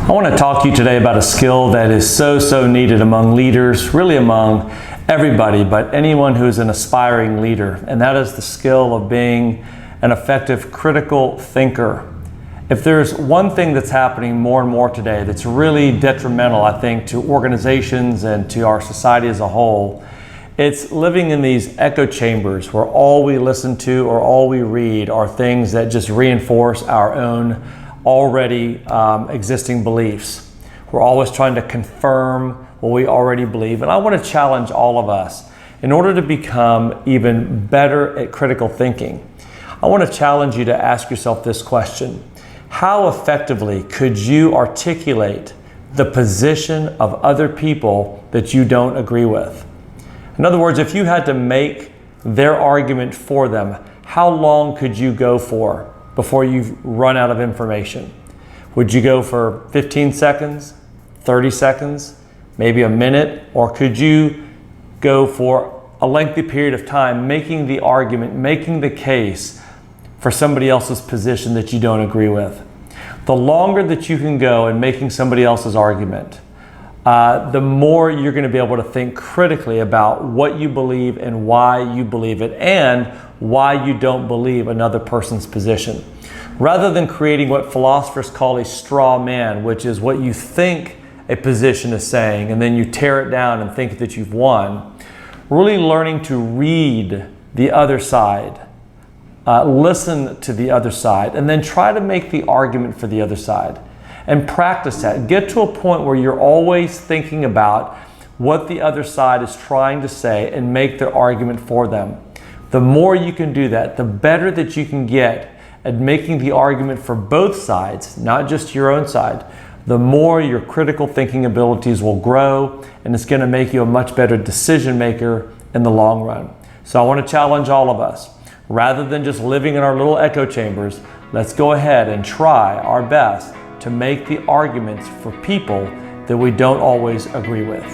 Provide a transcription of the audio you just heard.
I want to talk to you today about a skill that is so needed among leaders, really among everybody, but anyone who's an aspiring leader, and that is the skill of being an effective critical thinker. If there's one thing that's happening more and more today that's really detrimental, I think, to organizations and to our society as a whole, it's living in these echo chambers where all we listen to or all we read are things that just reinforce our own already existing beliefs. We're always trying to confirm what we already believe. And I want to challenge all of us in order to become even better at critical thinking. I want to challenge you to ask yourself this question. How effectively could you articulate the position of other people that you don't agree with? In other words, if you had to make their argument for them, how long could you go for before you've run out of information? Would you go for 15 seconds, 30 seconds, maybe a minute? Or could you go for a lengthy period of time making the argument, making the case for somebody else's position that you don't agree with? The longer that you can go in making somebody else's argument, the more you're going to be able to think critically about what you believe and why you believe it, and why you don't believe another person's position. Rather than creating what philosophers call a straw man, which is what you think a position is saying, and then you tear it down and think that you've won, really learning to read the other side, listen to the other side, and then try to make the argument for the other side. And practice that. Get to a point where you're always thinking about what the other side is trying to say and make their argument for them. The more you can do that, the better that you can get at making the argument for both sides, not just your own side, the more your critical thinking abilities will grow, and it's going to make you a much better decision maker in the long run. So I want to challenge all of us. Rather than just living in our little echo chambers, let's go ahead and try our best to make the arguments for people that we don't always agree with.